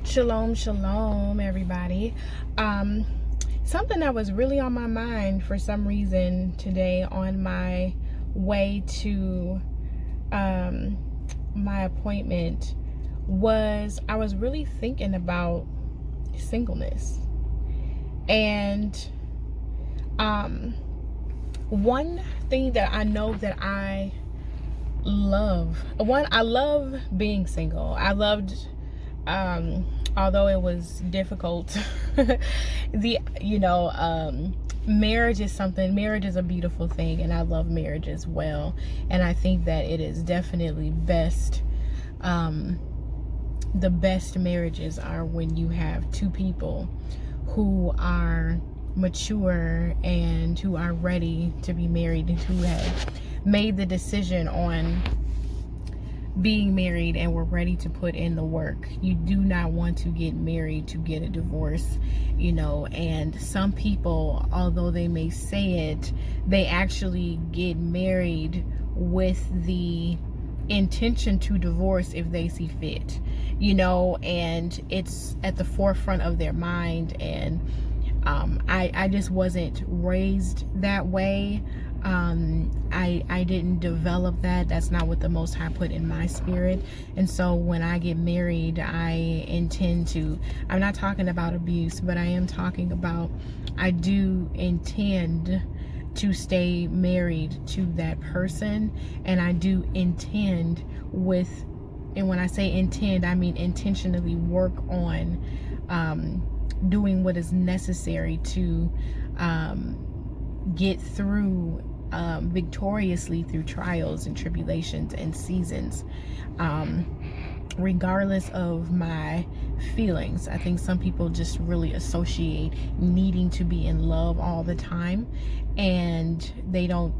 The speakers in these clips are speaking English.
Shalom, shalom, everybody. Something that was really on my mind for some reason today on my way to my appointment was I was really thinking about singleness. And one thing that I know that I love being single. I loved although it was difficult, marriage is a beautiful thing, and I love marriage as well. And I think that it is definitely best. The best marriages are when you have two people who are mature and who are ready to be married and who have made the decision on being married and we're ready to put in the work. You do not want to get married to get a divorce, and some people, although they may say it, they actually get married with the intention to divorce if they see fit, and it's at the forefront of their mind. And I just wasn't raised that way. I didn't develop that. That's not what the Most High put in my spirit. And so when I get married, I intend to, I'm not talking about abuse, but I am talking about, I do intend to stay married to that person. And I do intend and when I say intend, I mean intentionally work on doing what is necessary to get through victoriously through trials and tribulations and seasons, regardless of my feelings. I think some people just really associate needing to be in love all the time, and they don't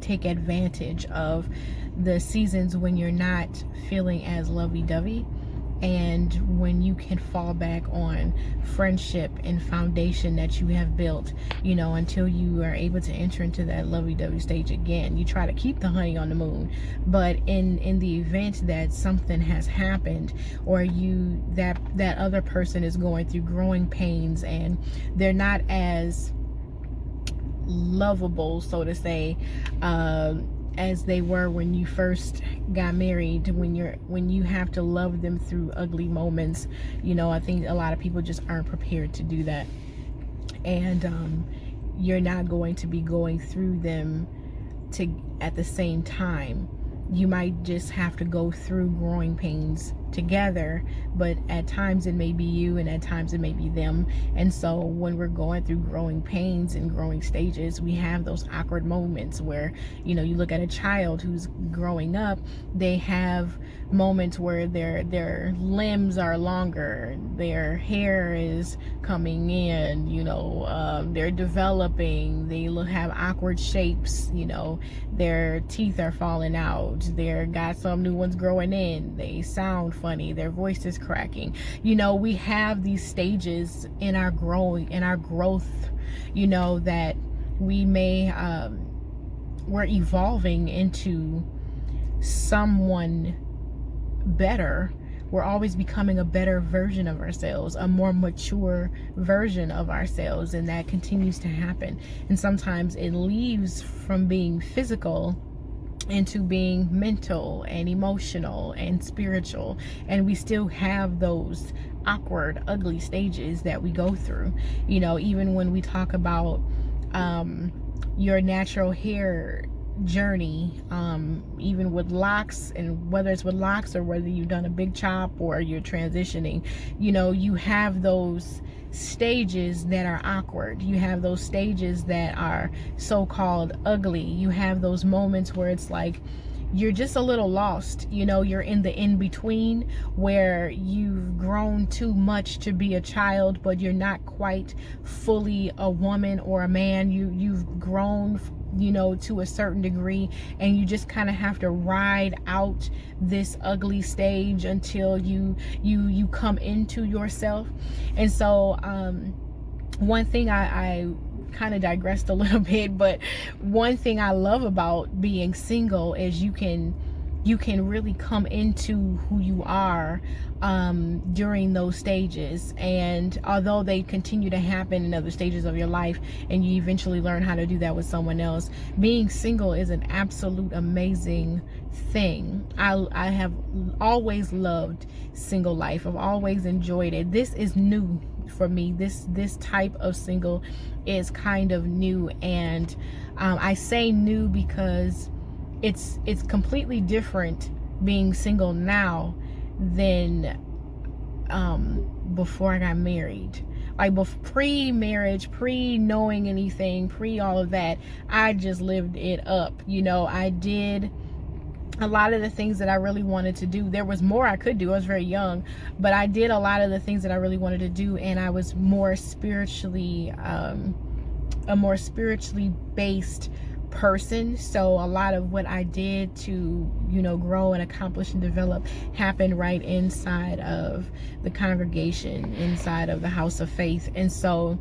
take advantage of the seasons when you're not feeling as lovey-dovey, and when you can fall back on friendship and foundation that you have built, until you are able to enter into that lovey-dovey stage again. You try to keep the honey on the moon, but in the event that something has happened, or that other person is going through growing pains and they're not as lovable, so to say, as they were when you first got married, when you have to love them through ugly moments, I think a lot of people just aren't prepared to do that. And you're not going to be going through them at the same time. You might just have to go through growing pains together, but at times it may be you and at times it may be them. And so when we're going through growing pains and growing stages, we have those awkward moments where, you look at a child who's growing up, they have moments where their limbs are longer, their hair is coming in, they're developing, they have awkward shapes, their teeth are falling out, they're got some new ones growing in, they sound funny, their voice is cracking. We have these stages in our growth, that we may we're evolving into someone better. We're always becoming a better version of ourselves, a more mature version of ourselves, and that continues to happen. And sometimes it leaves from being physical into being mental and emotional and spiritual, and we still have those awkward, ugly stages that we go through. Even when we talk about your natural hair journey, even with locks, and whether it's with locks or whether you've done a big chop or you're transitioning, you have those stages that are awkward. You have those stages that are so-called ugly. You have those moments where it's like you're just a little lost. You're in the in-between where you've grown too much to be a child, but you're not quite fully a woman or a man. You've grown to a certain degree, and you just kind of have to ride out this ugly stage until you come into yourself. And so one thing I kind of digressed a little bit, but one thing I love about being single is you can you can really come into who you are during those stages. And although they continue to happen in other stages of your life, and you eventually learn how to do that with someone else, being single is an absolute amazing thing. I have always loved single life. I've always enjoyed it. This is new for me. This type of single is kind of new, and I say new because it's completely different being single now than before I got married. Like pre-marriage, pre-knowing anything, pre all of that, I just lived it up. You know, I did a lot of the things that I really wanted to do. There was more I could do. I was very young, but I did a lot of the things that I really wanted to do, and I was more spiritually, a more spiritually based person. So a lot of what I did to, you know, grow and accomplish and develop happened right inside of the congregation, inside of the house of faith. And so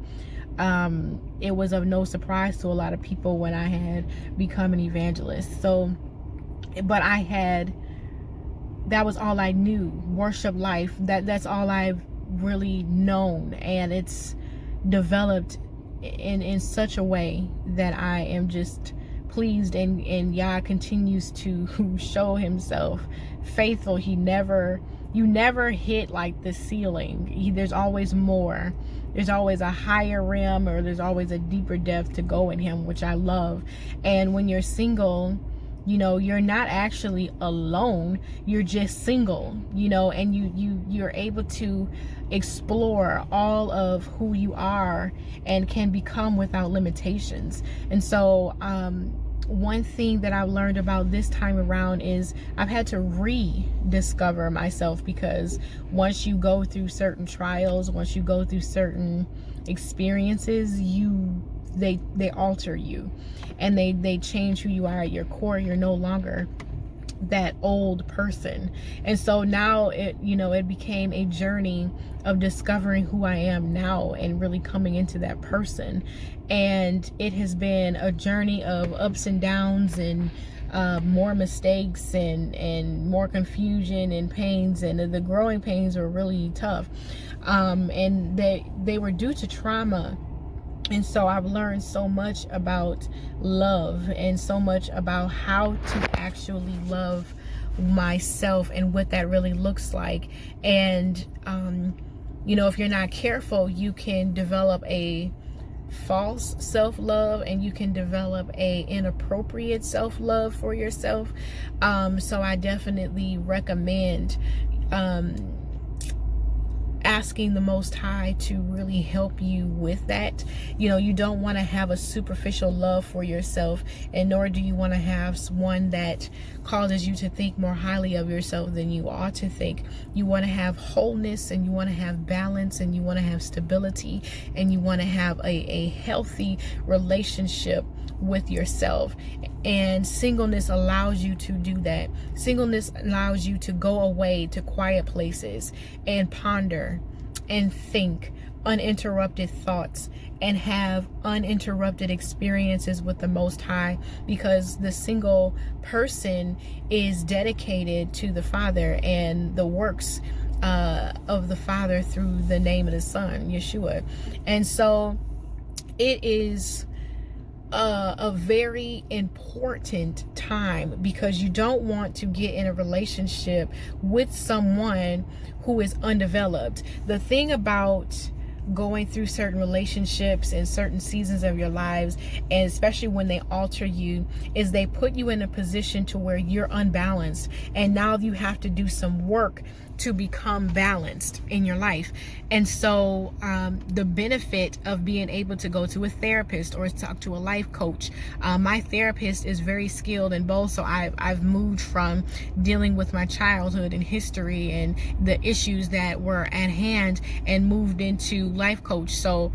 it was of no surprise to a lot of people when I had become an evangelist. So, but that was all I knew, worship life. That's all I've really known, and it's developed in such a way that I am just pleased, and Yah continues to show himself faithful. You never hit like the ceiling. There's always more. There's always a higher rim, or there's always a deeper depth to go in him, which I love. And when you're single, you know, you're not actually alone, you're just single, you know, and you're able to explore all of who you are and can become without limitations. And so one thing that I've learned about this time around is I've had to rediscover myself, because once you go through certain trials, once you go through certain experiences, they alter you, and they change who you are at your core. You're no longer that old person. And so now it became a journey of discovering who I am now and really coming into that person. And it has been a journey of ups and downs, and more mistakes, and more confusion and pains, and the growing pains were really tough, and they were due to trauma. And so I've learned so much about love, and so much about how to actually love myself and what that really looks like. And you know, if you're not careful, you can develop a false self-love, and you can develop a inappropriate self-love for yourself. So I definitely recommend asking the Most High to really help you with that. You know, you don't want to have a superficial love for yourself, and nor do you want to have one that causes you to think more highly of yourself than you ought to think. You want to have wholeness, and you want to have balance, and you want to have stability, and you want to have a healthy relationship with yourself. And singleness allows you to do that. Singleness allows you to go away to quiet places and ponder and think uninterrupted thoughts and have uninterrupted experiences with the Most High, because the single person is dedicated to the Father and the works of the Father through the name of the Son, Yeshua. And so it is a very important time, because you don't want to get in a relationship with someone who is undeveloped. The thing about going through certain relationships in certain seasons of your lives, and especially when they alter you, is they put you in a position to where you're unbalanced, and now you have to do some work to become balanced in your life. And so the benefit of being able to go to a therapist or talk to a life coach, my therapist is very skilled in both. So I've moved from dealing with my childhood and history and the issues that were at hand, and moved into life coach. So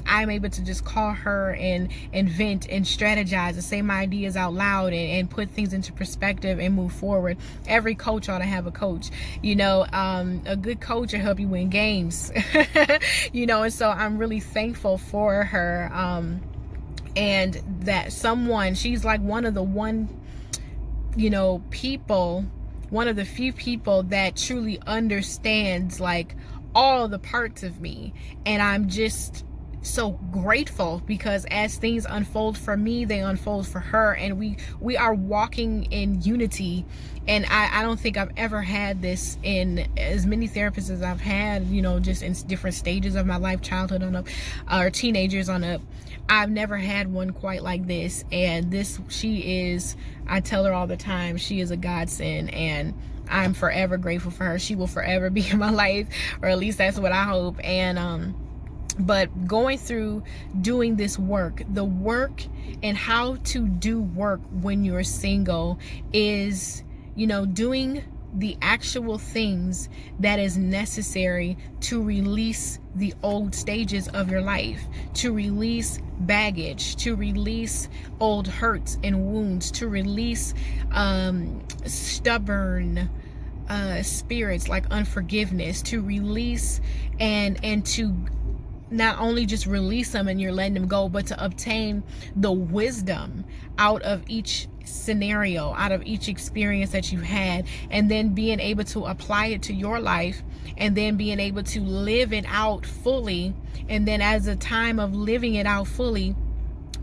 I'm able to just call her and vent and strategize and say my ideas out loud and put things into perspective and move forward. Every coach ought to have a coach. You know, a good coach will help you win games. You know, and so I'm really thankful for her, and that she's like one of the people, one of the few people that truly understands like all the parts of me. And I'm just so grateful, because as things unfold for me, they unfold for her, and we are walking in unity. And I don't think I've ever had this in as many therapists as I've had, just in different stages of my life, childhood on up, or teenagers on up. I've never had one quite like this. And she is, I tell her all the time, she is a godsend, and I'm forever grateful for her. She will forever be in my life, or at least that's what I hope. And but going through doing this work, the work and how to do work when you're single is, doing the actual things that is necessary to release the old stages of your life, to release baggage, to release old hurts and wounds, to release stubborn spirits like unforgiveness, to release and to not only just release them and you're letting them go, but to obtain the wisdom out of each scenario, out of each experience that you've had, and then being able to apply it to your life, and then being able to live it out fully. And then as a time of living it out fully,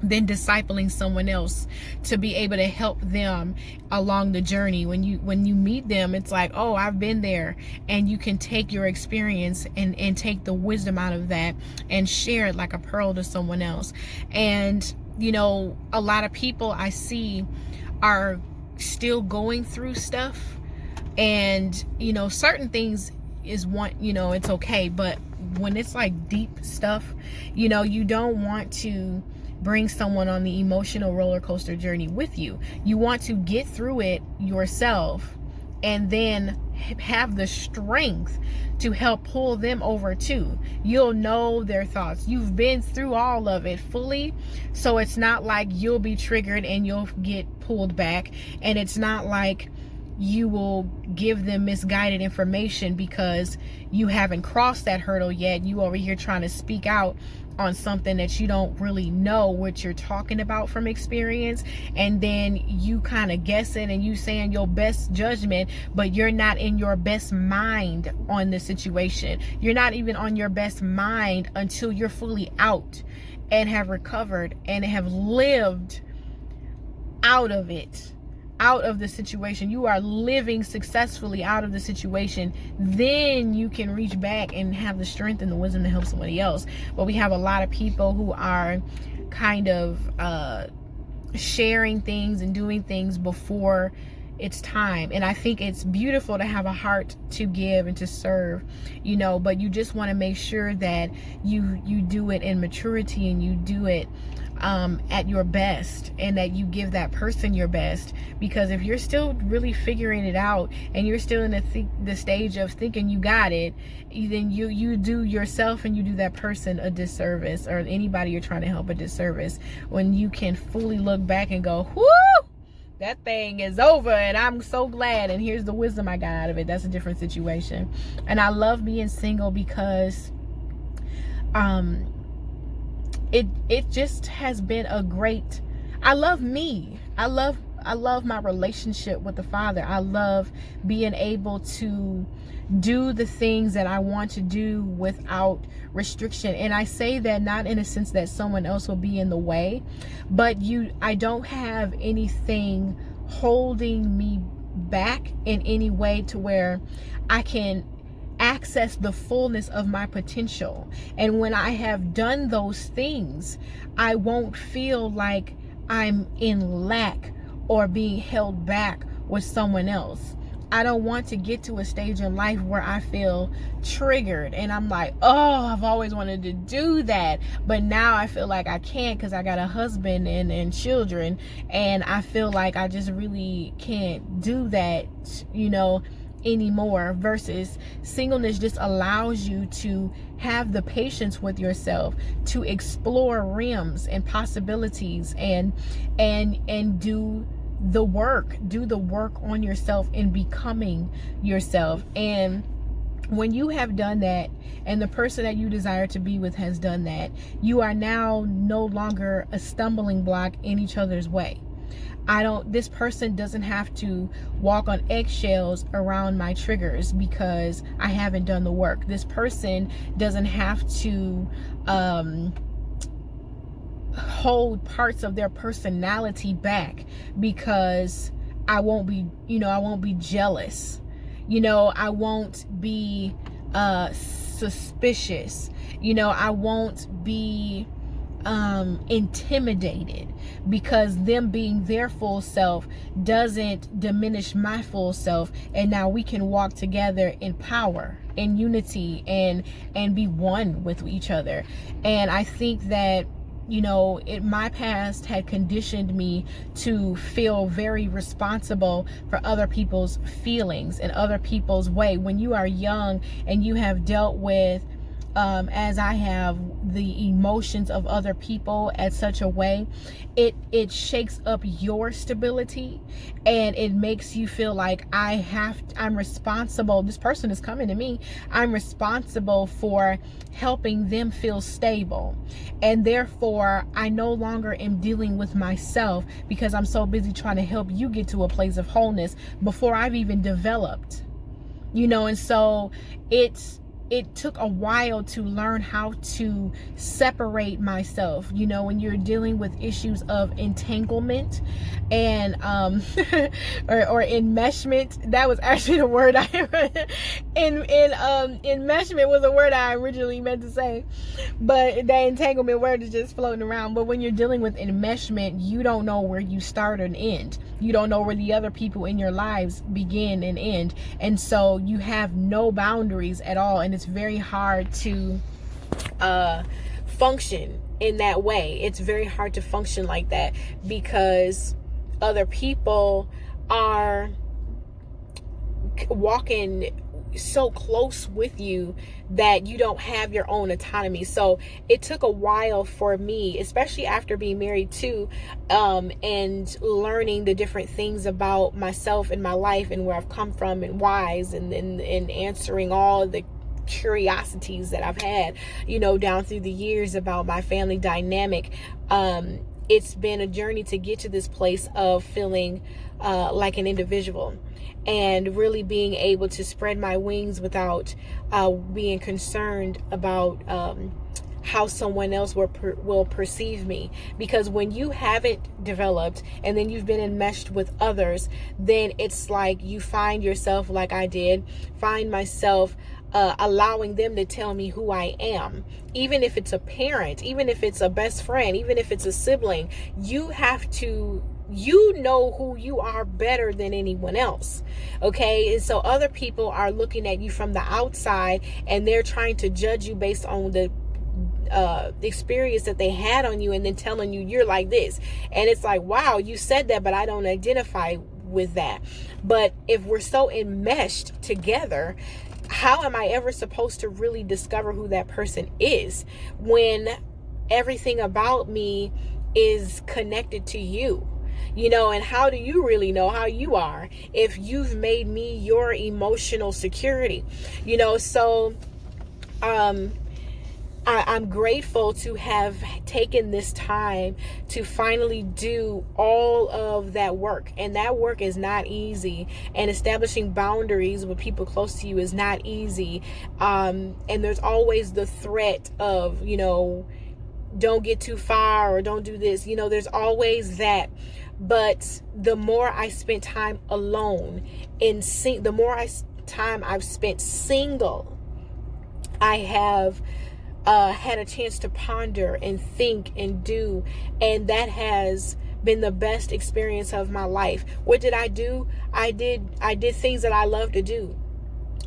then discipling someone else to be able to help them along the journey. When you meet them, it's like, oh, I've been there, and you can take your experience and take the wisdom out of that and share it like a pearl to someone else. And a lot of people I see are still going through stuff, and certain things is it's okay, but when it's like deep stuff, you don't want to bring someone on the emotional roller coaster journey with you. You want to get through it yourself, and then have the strength to help pull them over too. You'll know their thoughts. You've been through all of it fully, so it's not like you'll be triggered and you'll get pulled back, and it's not like you will give them misguided information because you haven't crossed that hurdle yet. You over here trying to speak out on something that you don't really know what you're talking about from experience, and then you kind of guessing and you saying your best judgment, but you're not in your best mind on the situation. You're not even on your best mind until you're fully out and have recovered and have lived out of it, out of the situation. You are living successfully out of the situation. Then you can reach back and have the strength and the wisdom to help somebody else. But we have a lot of people who are kind of sharing things and doing things before it's time. And I think it's beautiful to have a heart to give and to serve, but you just want to make sure that you do it in maturity, and you do it at your best, and that you give that person your best. Because if you're still really figuring it out, and you're still in the stage of thinking you got it, then you do yourself and you do that person a disservice, or anybody you're trying to help a disservice, when you can fully look back and go, whoo, that thing is over, and I'm so glad, and here's the wisdom I got out of it. That's a different situation. And I love being single because it just has been a great, I love me. I love my relationship with the Father. I love being able to do the things that I want to do without restriction. And I say that not in a sense that someone else will be in the way, but I don't have anything holding me back in any way to where I can access the fullness of my potential. And when I have done those things, I won't feel like I'm in lack or being held back with someone else. I don't want to get to a stage in life where I feel triggered and I'm like, oh, I've always wanted to do that, but now I feel like I can't because I got a husband and children, and I feel like I just really can't do that, anymore. Versus singleness just allows you to have the patience with yourself to explore realms and possibilities, and do the work on yourself in becoming yourself. And when you have done that, and the person that you desire to be with has done that, you are now no longer a stumbling block in each other's way. This person doesn't have to walk on eggshells around my triggers because I haven't done the work. This person doesn't have to hold parts of their personality back because I won't be jealous. I won't be suspicious. I won't be intimidated, because them being their full self doesn't diminish my full self, and now we can walk together in power, in unity, and be one with each other. And I think that my past had conditioned me to feel very responsible for other people's feelings and other people's way. When you are young and you have dealt with as I have, the emotions of other people at such a way, it shakes up your stability, and it makes you feel like I'm responsible. This person is coming to me. I'm responsible for helping them feel stable, and therefore I no longer am dealing with myself because I'm so busy trying to help you get to a place of wholeness before I've even developed. And so it took a while to learn how to separate myself, when you're dealing with issues of entanglement and or enmeshment. That was actually the word enmeshment was a word I originally meant to say, but that entanglement word is just floating around. But when you're dealing with enmeshment, you don't know where you start and end. You don't know where the other people in your lives begin and end, and so you have no boundaries at all, and it's very hard to function in that way. It's very hard to function like that because other people are walking so close with you that you don't have your own autonomy. So it took a while for me, especially after being married too, and learning the different things about myself and my life and where I've come from and whys, and answering all the curiosities that I've had, down through the years about my family dynamic. It's been a journey to get to this place of feeling like an individual, and really being able to spread my wings without being concerned about how someone else will perceive me. Because when you haven't developed and then you've been enmeshed with others, then it's like you find yourself, like I did, find myself allowing them to tell me who I am. Even if it's a parent, even if it's a best friend, even if it's a sibling, you know who you are better than anyone else. Okay. And so other people are looking at you from the outside, and they're trying to judge you based on the experience that they had on you, and then telling you you're like this. And it's like, wow, you said that, but I don't identify with that. But if we're so enmeshed together, how am I ever supposed to really discover who that person is when everything about me is connected to you? And how do you really know how you are if you've made me your emotional security? So I'm grateful to have taken this time to finally do all of that work. And that work is not easy. And establishing boundaries with people close to you is not easy. And there's always the threat of, don't get too far, or don't do this. There's always that. But the more I spent time alone, the more time I've spent single, I have had a chance to ponder and think and do, and that has been the best experience of my life. What did I do? I did things that I love to do.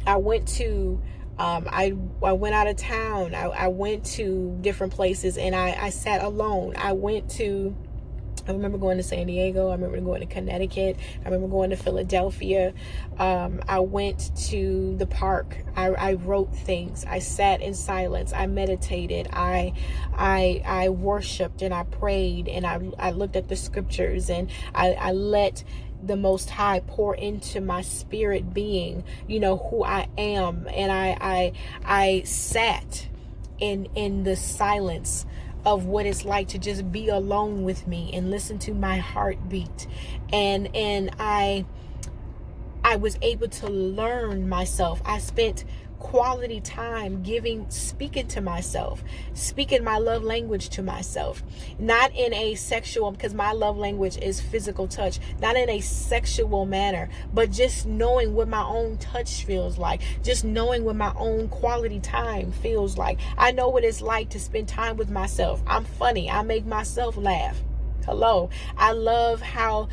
I went to I went out of town. I went to different places, and I sat alone. I remember going to San Diego. I remember going to Connecticut. I remember going to Philadelphia. I went to the park. I wrote things. I sat in silence. I meditated. I worshiped, and I prayed, and I looked at the scriptures, and I let the Most High pour into my spirit being, who I am. And I sat in the silence of what it's like to just be alone with me and listen to my heartbeat. And I was able to learn myself. I spent quality time speaking to myself, speaking my love language to myself, not in a sexual, because my love language is physical touch, not in a sexual manner, but just knowing what my own touch feels like, just knowing what my own quality time feels like. I know what it's like to spend time with myself. I'm funny. I make myself laugh. Hello. I love how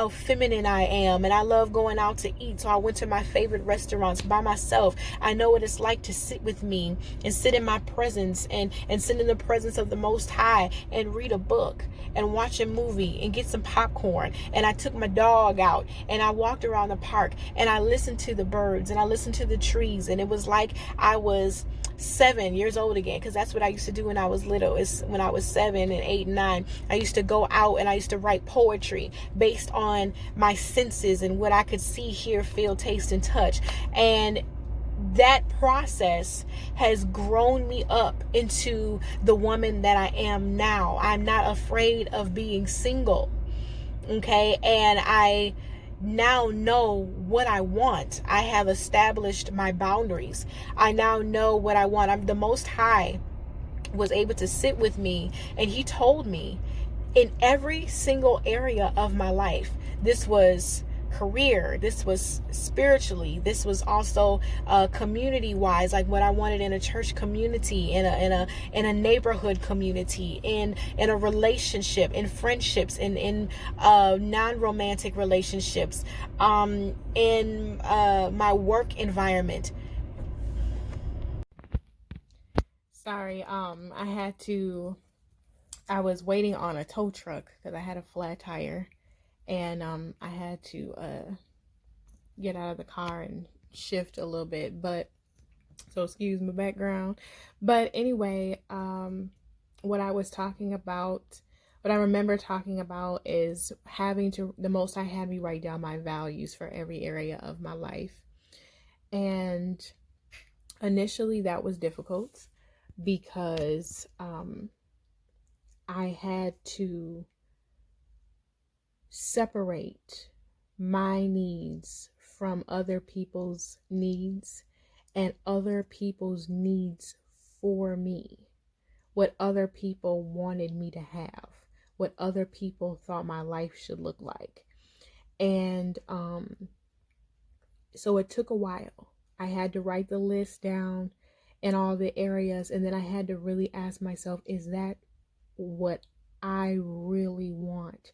feminine I am, and I love going out to eat. So I went to my favorite restaurants by myself. I know what it's like to sit with me and sit in my presence and sit in the presence of the Most High and read a book and watch a movie and get some popcorn. And I took my dog out and I walked around the park and I listened to the birds and I listened to the trees, and it was like I was 7 years old again, because that's what I used to do when I was little. Is when I was 7 and 8 and 9, I used to go out and I used to write poetry based on my senses and what I could see, hear, feel, taste, and touch. And that process has grown me up into the woman that I am now. I'm not afraid of being single. Okay. And I now know what I want. I have established my boundaries. I now know what I want. I'm the Most High was able to sit with me, and he told me in every single area of my life. This was career, this was spiritually, this was also community wise, like what I wanted in a church community, in a neighborhood community, in a relationship, in friendships, in non-romantic relationships, in my work environment. Sorry, I was waiting on a tow truck because I had a flat tire, and I had to get out of the car and shift a little bit, but so excuse my background. But anyway, what I was talking about, what I remember talking about is the Most High had me write down my values for every area of my life. And initially that was difficult because I had to separate my needs from other people's needs and other people's needs for me. What other people wanted me to have, what other people thought my life should look like. And so it took a while. I had to write the list down in all the areas, and then I had to really ask myself, is that what I really want?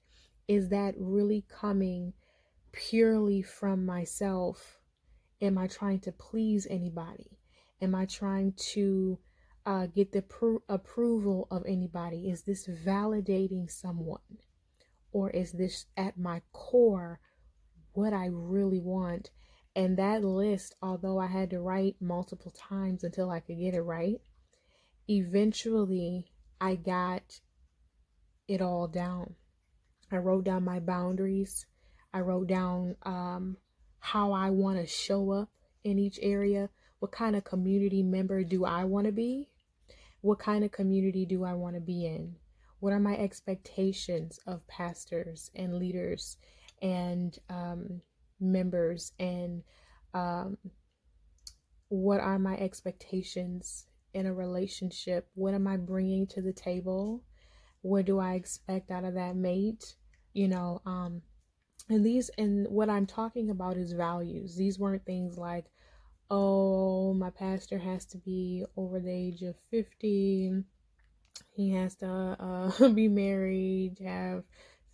Is that really coming purely from myself? Am I trying to please anybody? Am I trying to get the approval of anybody? Is this validating someone? Or is this at my core what I really want? And that list, although I had to write multiple times until I could get it right, eventually I got it all down. I wrote down my boundaries. I wrote down how I want to show up in each area. What kind of community member do I want to be? What kind of community do I want to be in? What are my expectations of pastors and leaders and members? And what are my expectations in a relationship? What am I bringing to the table? What do I expect out of that mate? And what I'm talking about is values. These weren't things like, oh, my pastor has to be over the age of 50. He has to be married, have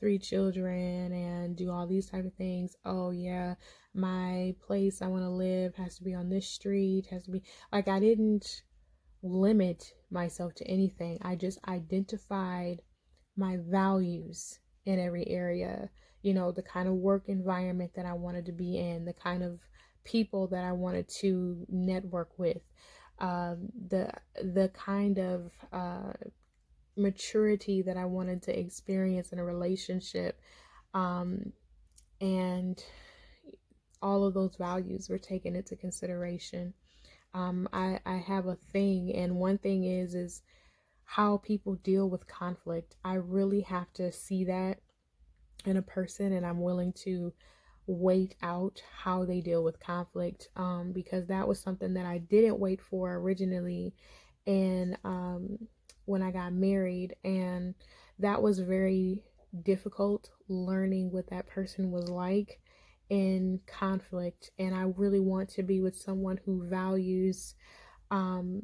3 children, and do all these type of things. Oh yeah, my place I want to live has to be on this street, has to be like, I didn't limit myself to anything. I just identified my values in every area. The kind of work environment that I wanted to be in, the kind of people that I wanted to network with, the kind of maturity that I wanted to experience in a relationship, and all of those values were taken into consideration. I have a thing, and one thing is how people deal with conflict. I really have to see that in a person, and I'm willing to wait out how they deal with conflict, because that was something that I didn't wait for originally. And when I got married, and that was very difficult, learning what that person was like in conflict. And I really want to be with someone who values um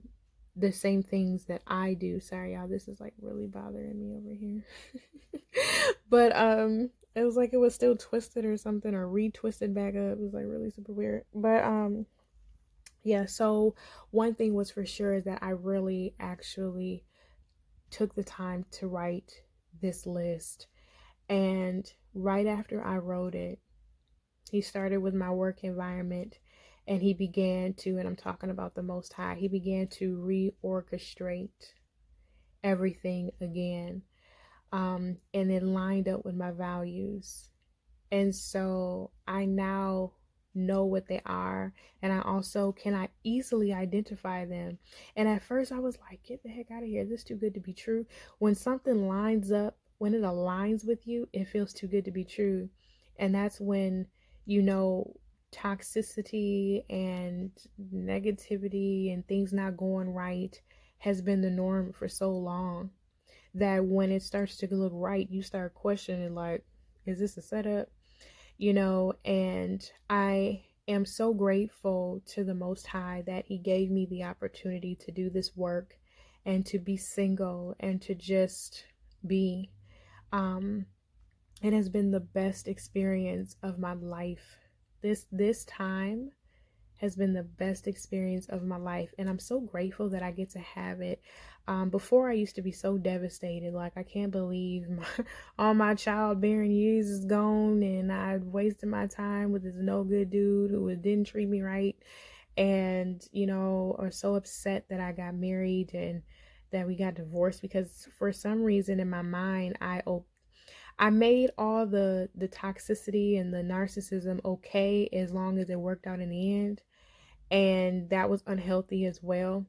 the same things that I do. Sorry y'all, this is like really bothering me over here. But it was like it was still twisted or something, or retwisted back up. It was like really super weird. But yeah, so one thing was for sure is that I really actually took the time to write this list. And right after I wrote it, he started with my work environment, and he began to, and I'm talking about the Most High, he began to reorchestrate everything again, and it lined up with my values. And so I now know what they are, and I also can I easily identify them. And at first I was like, get the heck out of here, this is too good to be true. When something lines up, when it aligns with you, it feels too good to be true. And that's when, you know, toxicity and negativity and things not going right has been the norm for so long, that when it starts to look right, you start questioning, like, is this a setup? You know, and I am so grateful to the Most High that He gave me the opportunity to do this work and to be single and to just be. It has been the best experience of my life. This time has been the best experience of my life, and I'm so grateful that I get to have it. Before, I used to be so devastated, like, I can't believe all my childbearing years is gone, and I wasted my time with this no good dude who didn't treat me right, and, you know, or so upset that I got married and that we got divorced, because for some reason in my mind, I made all the toxicity and the narcissism okay as long as it worked out in the end. And that was unhealthy as well.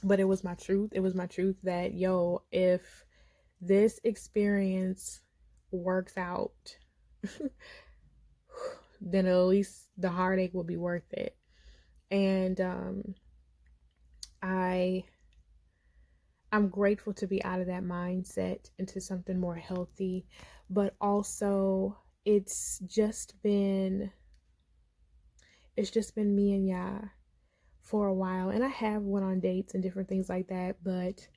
But it was my truth. It was my truth that, yo, if this experience works out, then at least the heartache will be worth it. And I'm grateful to be out of that mindset into something more healthy. But also, it's just been me and Yah for a while. And I have went on dates and different things like that, but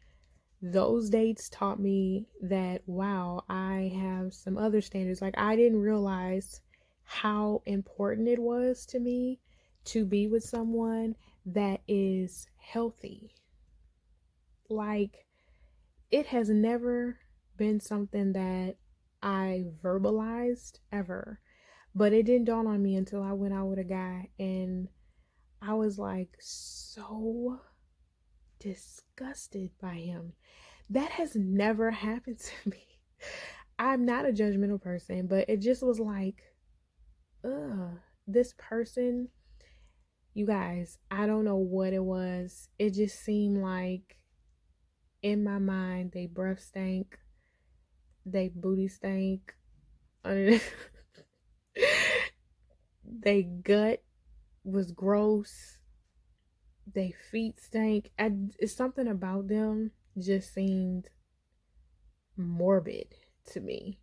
those dates taught me that, wow, I have some other standards. Like, I didn't realize how important it was to me to be with someone that is healthy. Like, it has never been something that I verbalized ever, but it didn't dawn on me until I went out with a guy, and I was like so disgusted by him. That has never happened to me. I'm not a judgmental person, but it just was like, ugh, this person, you guys, I don't know what it was. It just seemed like in my mind, they breath stank, they booty stank, they gut was gross, they feet stank. It's something about them just seemed morbid to me.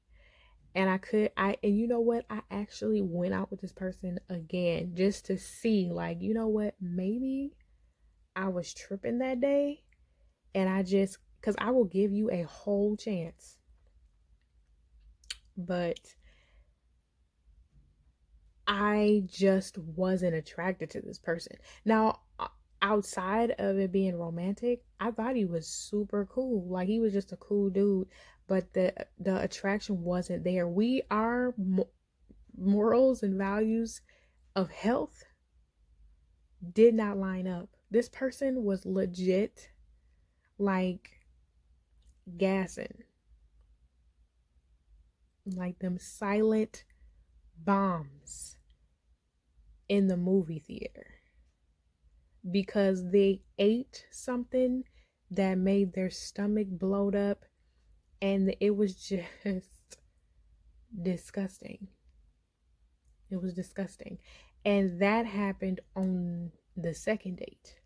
And and you know what? I actually went out with this person again just to see, like, you know what? Maybe I was tripping that day, and because I will give you a whole chance. But I just wasn't attracted to this person. Now, outside of it being romantic, I thought he was super cool. Like, he was just a cool dude, but the attraction wasn't there. Our morals and values of health did not line up. This person was legit, like, gassing, like them silent bombs in the movie theater, because they ate something that made their stomach bloat up, and it was just disgusting. It was disgusting. And that happened on the second date,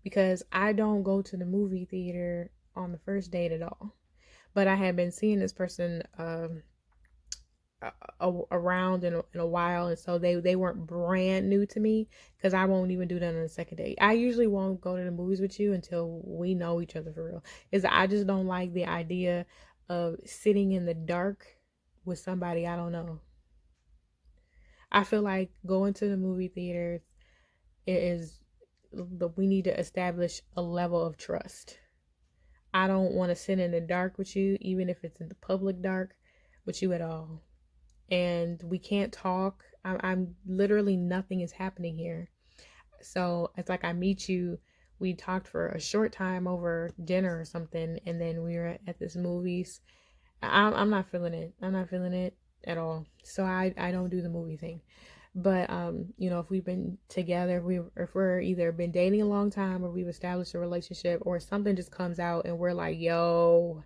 because I don't go to the movie theater on the first date at all. But I had been seeing this person around in a while, and so they weren't brand new to me, because I won't even do that on the second date. I usually won't go to the movies with you until we know each other for real. Is I just don't like the idea of sitting in the dark with somebody I don't know. I feel like going to the movie theaters is, we need to establish a level of trust. I don't want to sit in the dark with you, even if it's in the public dark, with you at all. And we can't talk. I'm literally, nothing is happening here. So it's like I meet you, we talked for a short time over dinner or something, and then we were at this movies. I'm not feeling it. I'm not feeling it at all. So I don't do the movie thing. But if we've been together, if we're either been dating a long time, or we've established a relationship, or something just comes out and we're like, yo,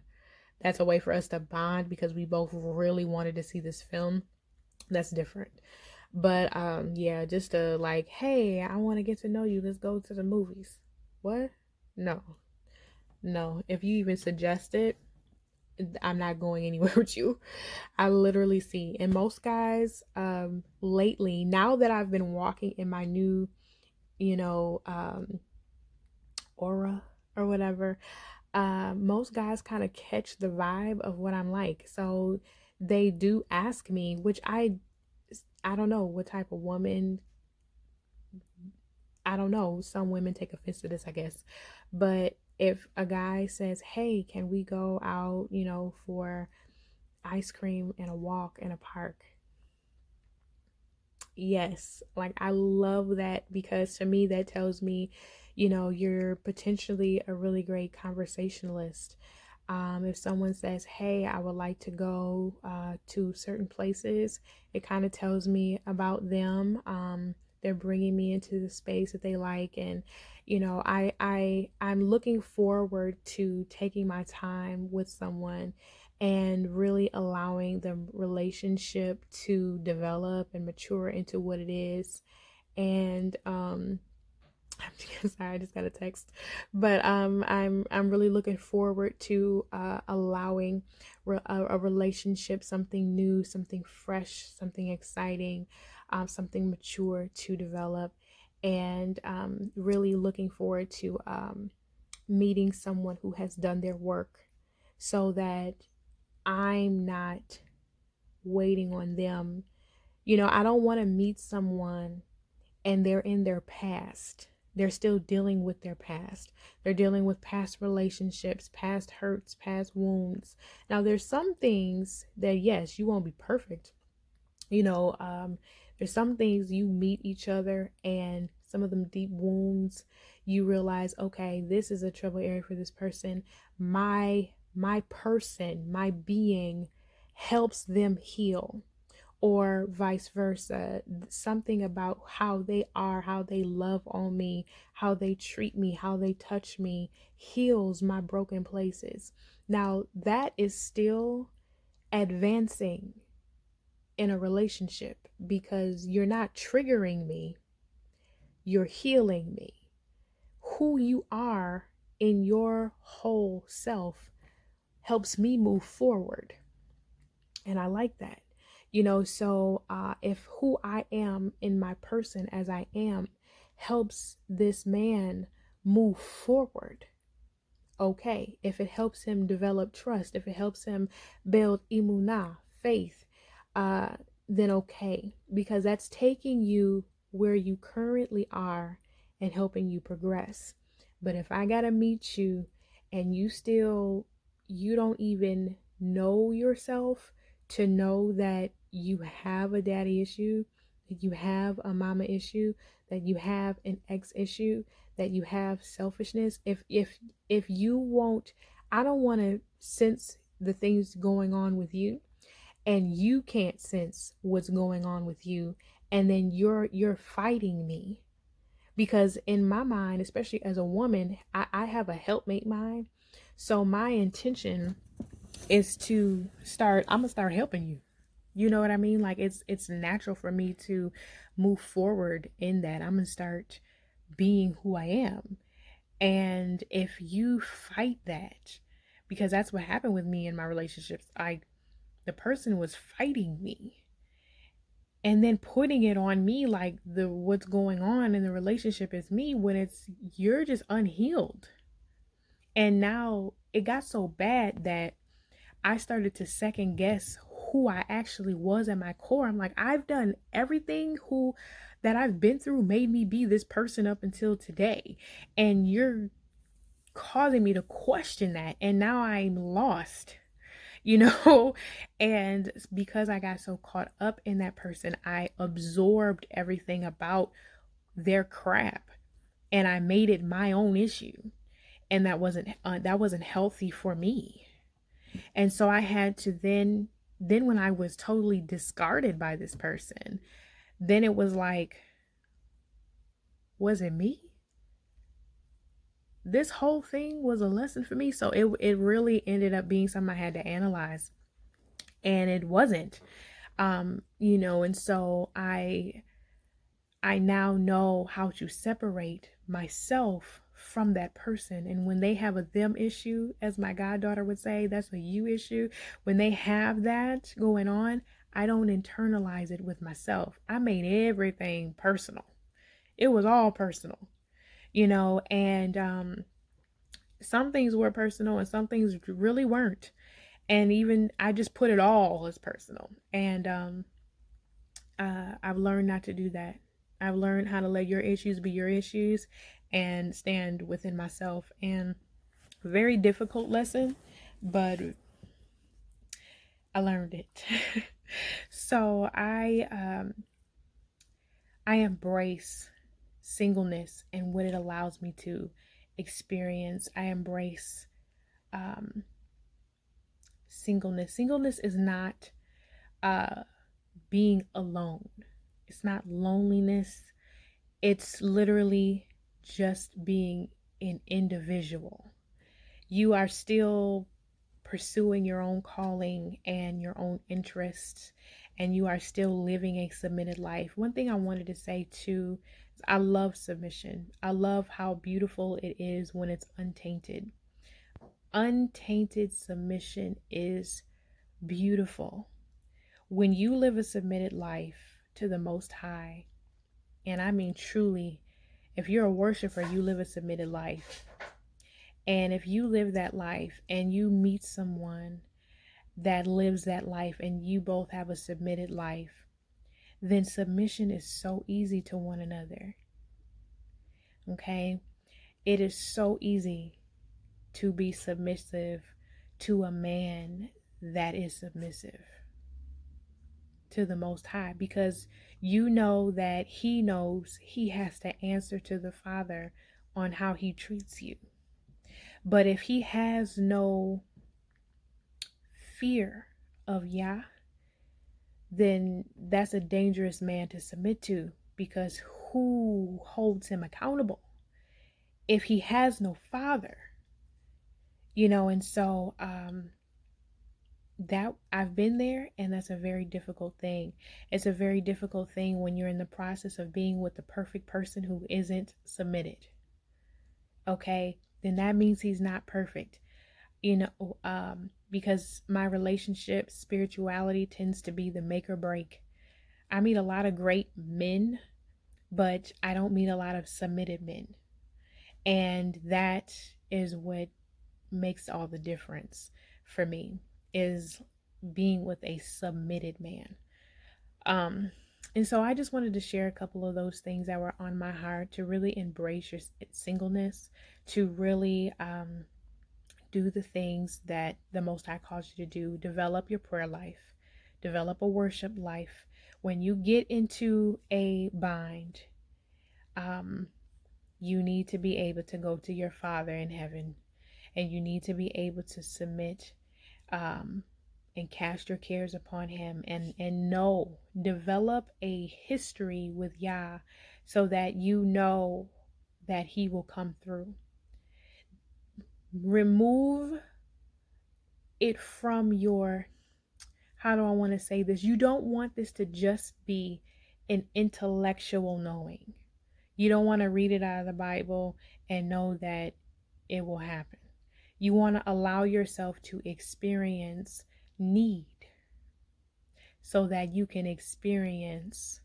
that's a way for us to bond because we both really wanted to see this film, that's different. But yeah, just to like, hey, I want to get to know you, let's go to the movies. What? No. No. If you even suggest it, I'm not going anywhere with you. I literally see, and most guys lately, now that I've been walking in my new, aura or whatever, most guys kind of catch the vibe of what I'm like. So they do ask me, which I don't know what type of woman, I don't know. Some women take offense to this, I guess. But if a guy says, hey, can we go out, for ice cream and a walk in a park? Yes, like I love that, because to me that tells me, you're potentially a really great conversationalist. If someone says, hey, I would like to go to certain places, it kind of tells me about them. They're bringing me into the space that they like, and I'm looking forward to taking my time with someone and really allowing the relationship to develop and mature into what it is. And I'm sorry, I just got a text, but I'm really looking forward to allowing a relationship, something new, something fresh, something exciting, something mature to develop, and really looking forward to meeting someone who has done their work, so that I'm not waiting on them. I don't want to meet someone and they're in their past. They're still dealing with their past. They're dealing with past relationships, past hurts, past wounds. Now, there's some things that, yes, you won't be perfect. There's some things you meet each other, and some of them deep wounds, you realize, okay, this is a trouble area for this person. My person, my being helps them heal, or vice versa. Something about how they are, how they love on me, how they treat me, how they touch me heals my broken places. Now, that is still advancing in a relationship, because you're not triggering me, you're healing me. Who you are in your whole self helps me move forward. And I like that. So if who I am in my person as I am helps this man move forward, okay. If it helps him develop trust, if it helps him build imunah, faith, uh, then okay, because that's taking you where you currently are and helping you progress. But if I gotta meet you and you don't even know yourself to know that you have a daddy issue, that you have a mama issue, that you have an ex issue, that you have selfishness, if you won't, I don't want to sense the things going on with you, and you can't sense what's going on with you, and then you're fighting me, Because in my mind, especially as a woman, I have a helpmate mind. So my intention is to I'm gonna start helping you. You know what I mean? Like it's natural for me to move forward in that. I'm gonna start being who I am. And if you fight that, because that's what happened with me in my relationships, the person was fighting me and then putting it on me like what's going on in the relationship is me, when you're just unhealed. And now it got so bad that I started to second guess who I actually was at my core. I'm like, I've done everything that I've been through made me be this person up until today. And you're causing me to question that. And now I'm lost, you know? And because I got so caught up in that person, I absorbed everything about their crap and I made it my own issue. And that wasn't healthy for me. And so I had to then when I was totally discarded by this person, then it was like, was it me? This whole thing was a lesson for me. So it really ended up being something I had to analyze. And it wasn't. And so I now know how to separate myself from that person. And when they have a them issue, as my goddaughter would say, that's a you issue. When they have that going on, I don't internalize it with myself. I made everything personal. It was all personal, and some things were personal and some things really weren't. And even I just put it all as personal. And I've learned not to do that. I've learned how to let your issues be your issues and stand within myself. And very difficult lesson, but I learned it. So I embrace singleness and what it allows me to experience. I embrace singleness. Singleness is not being alone. It's not loneliness. It's literally just being an individual. You are still pursuing your own calling and your own interests, and you are still living a submitted life. One thing I wanted to say too is I love submission. I love how beautiful it is when it's untainted. Untainted submission is beautiful. When you live a submitted life to the Most High, and I mean truly, if you're a worshiper, you live a submitted life. And if you live that life and you meet someone that lives that life and you both have a submitted life, then submission is so easy to one another. Okay? It is so easy to be submissive to a man that is submissive to the Most High, because you know that he knows he has to answer to the Father on how he treats you. But if he has no fear of Yah, then that's a dangerous man to submit to, because who holds him accountable if he has no father? And so that I've been there, and that's a very difficult thing. It's a very difficult thing when you're in the process of being with the perfect person who isn't submitted. Okay, then that means he's not perfect. Because my relationship spirituality tends to be the make or break. I meet a lot of great men, but I don't meet a lot of submitted men. And that is what makes all the difference for me, is being with a submitted man. And so I just wanted to share a couple of those things that were on my heart, to really embrace your singleness, to really do the things that the Most High calls you to do. Develop your prayer life, develop a worship life. When you get into a bind, you need to be able to go to your Father in heaven, and you need to be able to submit and cast your cares upon him, and develop a history with Yah, so that you know that he will come through. Remove it from your, how do I want to say this? You don't want this to just be an intellectual knowing. You don't want to read it out of the Bible and know that it will happen. You want to allow yourself to experience need so that you can experience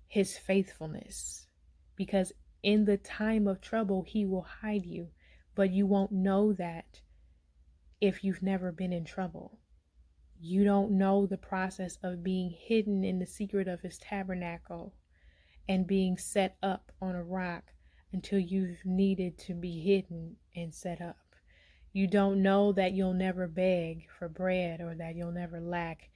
his faithfulness. Because in the time of trouble, he will hide you, but you won't know that if you've never been in trouble. You don't know the process of being hidden in the secret of his tabernacle and being set up on a rock until you've needed to be hidden and set up. You don't know that you'll never beg for bread or that you'll never lack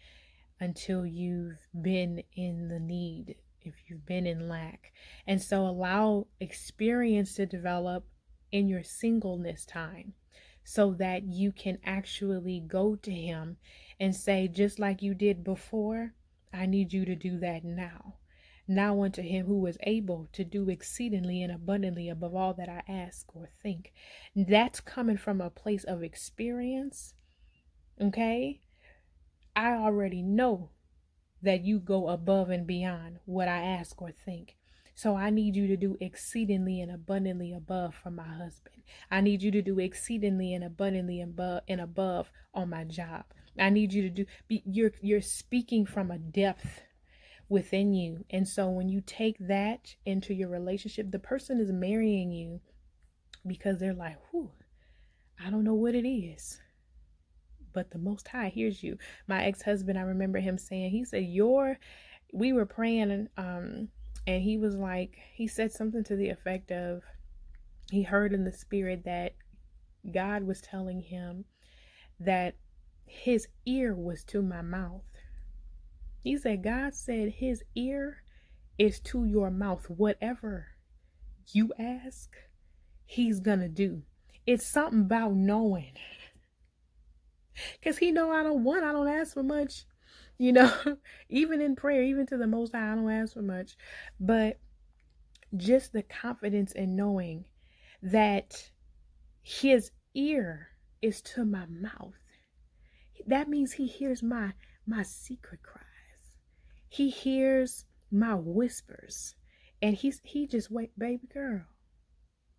until you've been in the need, if you've been in lack. And so allow experience to develop in your singleness time so that you can actually go to him and say, just like you did before, I need you to do that now. Now unto him who is able to do exceedingly and abundantly above all that I ask or think. That's coming from a place of experience. Okay? I already know that you go above and beyond what I ask or think. So I need you to do exceedingly and abundantly above for my husband. I need you to do exceedingly and abundantly above on my job. I need you to do, you're speaking from a depth within you. And so when you take that into your relationship, the person is marrying you because they're like, whew, I don't know what it is, but the Most High hears you. My ex-husband, I remember him saying, he said, we were praying, and he was like, he said something to the effect of, he heard in the spirit that God was telling him that his ear was to my mouth. He said, God said his ear is to your mouth. Whatever you ask, he's gonna do. It's something about knowing. Because he know I don't ask for much. You know, even in prayer, even to the Most High, I don't ask for much. But just the confidence in knowing that his ear is to my mouth. That means he hears my secret cries. He hears my whispers. And he just, wait, baby girl,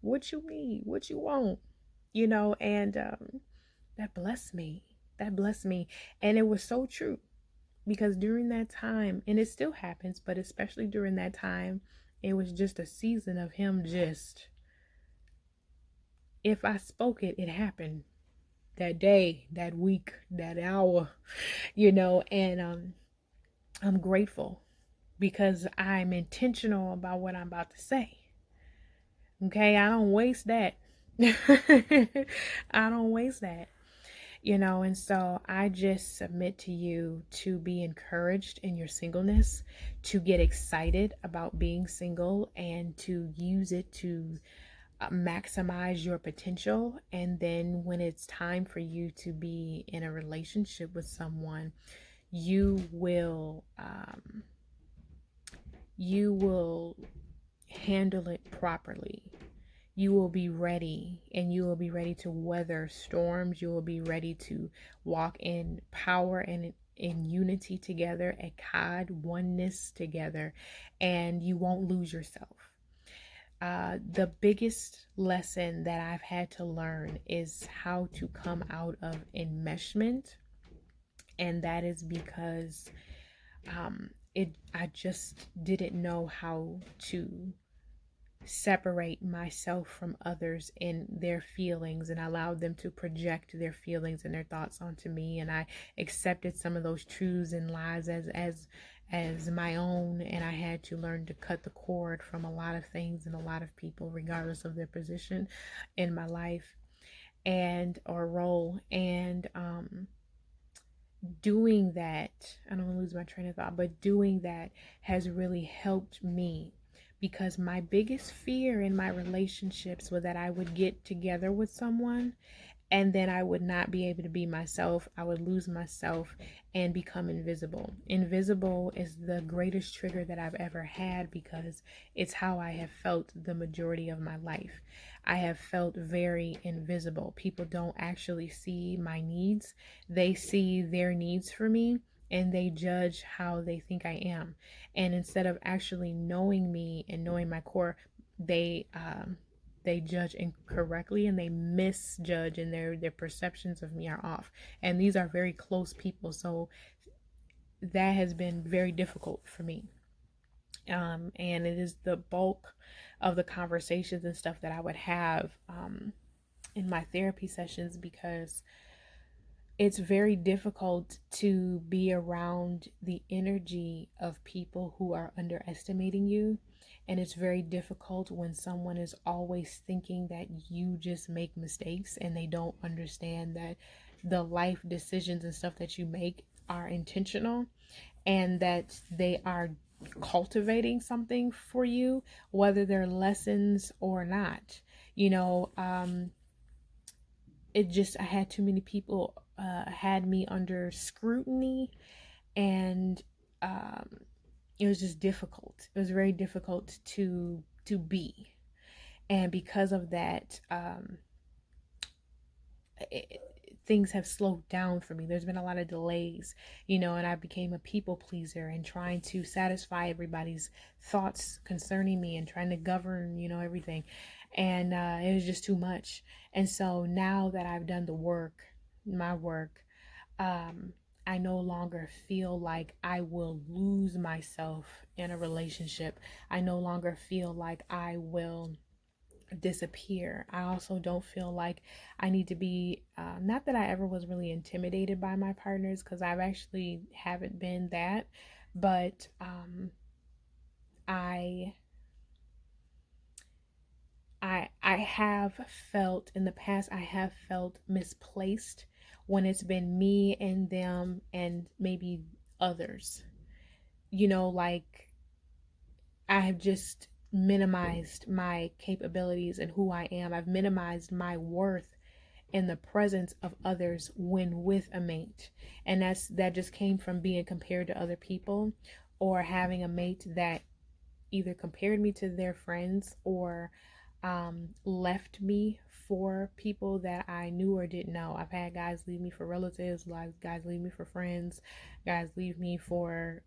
what you need, what you want, you know, and that blessed me. That blessed me. And it was so true, because during that time, and it still happens, but especially during that time, it was just a season of him just, if I spoke it, it happened that day, that week, that hour, you know, and I'm grateful because I'm intentional about what I'm about to say. Okay, I don't waste that. I don't waste that. You know, and so I just submit to you to be encouraged in your singleness, to get excited about being single and to use it to maximize your potential. And then when it's time for you to be in a relationship with someone, you will handle it properly. You will be ready, and you will be ready to weather storms. You will be ready to walk in power and in unity together, echad, oneness together, and you won't lose yourself. The biggest lesson that I've had to learn is how to come out of enmeshment, and that is because I just didn't know how to separate myself from others in their feelings and allowed them to project their feelings and their thoughts onto me, and I accepted some of those truths and lies as my own, and I had to learn to cut the cord from a lot of things and a lot of people, regardless of their position in my life and or role. And doing that, I don't want to lose my train of thought, but doing that has really helped me, because my biggest fear in my relationships was that I would get together with someone and then I would not be able to be myself. I would lose myself and become invisible. Invisible is the greatest trigger that I've ever had because it's how I have felt the majority of my life. I have felt very invisible. People don't actually see my needs. They see their needs for me and they judge how they think I am. And instead of actually knowing me and knowing my core, they judge incorrectly and they misjudge, and their perceptions of me are off. And these are very close people, so that has been very difficult for me. And it is the bulk of the conversations and stuff that I would have in my therapy sessions, because it's very difficult to be around the energy of people who are underestimating you. And it's very difficult when someone is always thinking that you just make mistakes and they don't understand that the life decisions and stuff that you make are intentional and that they are cultivating something for you, whether they're lessons or not. You know, I had too many people had me under scrutiny, and it was just difficult. It was very difficult to be, and because of that, it, things have slowed down for me. There's been a lot of delays, you know, and I became a people pleaser and trying to satisfy everybody's thoughts concerning me and trying to govern, you know, everything. And it was just too much. And so now that I've done the work, my work, I no longer feel like I will lose myself in a relationship. I no longer feel like I will disappear. I also don't feel like I need to be, not that I ever was really intimidated by my partners, because I've actually haven't been that, but I have felt in the past, I have felt misplaced when it's been me and them and maybe others. You know, like I have just minimized my capabilities and who I am. I've minimized my worth in the presence of others when with a mate. And that just came from being compared to other people, or having a mate that either compared me to their friends or left me for people that I knew or didn't know. I've had guys leave me for relatives, guys leave me for friends, guys leave me for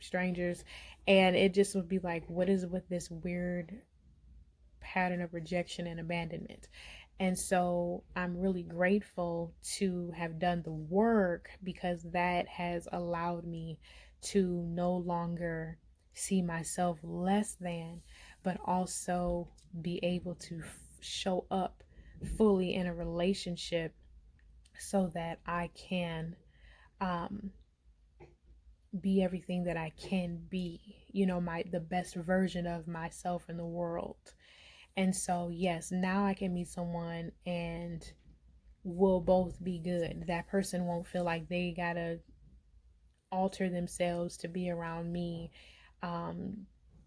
strangers, and it just would be like, what is with this weird pattern of rejection and abandonment? And so I'm really grateful to have done the work, because that has allowed me to no longer see myself less than, but also be able to show up fully in a relationship so that I can be everything that I can be, you know, the best version of myself in the world. And so, yes, now I can meet someone and we'll both be good. That person won't feel like they gotta alter themselves to be around me,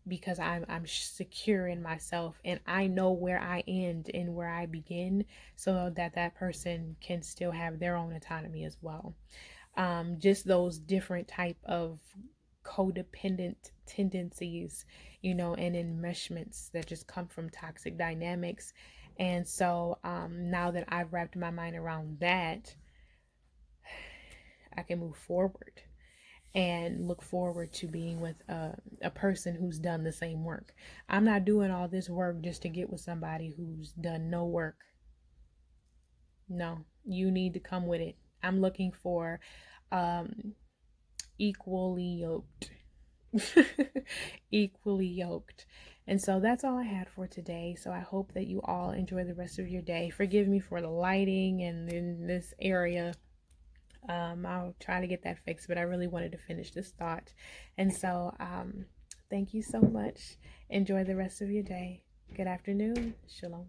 because I'm secure in myself and I know where I end and where I begin, so that that person can still have their own autonomy as well. Just those different type of codependent tendencies, you know, and enmeshments that just come from toxic dynamics. And so now that I've wrapped my mind around that, I can move forward and look forward to being with a person who's done the same work. I'm not doing all this work just to get with somebody who's done no work. No, you need to come with it. I'm looking for equally yoked. Equally yoked. And so that's all I had for today. So I hope that you all enjoy the rest of your day. Forgive me for the lighting and in this area. I'll try to get that fixed, but I really wanted to finish this thought. And so thank you so much. Enjoy the rest of your day. Good afternoon. Shalom.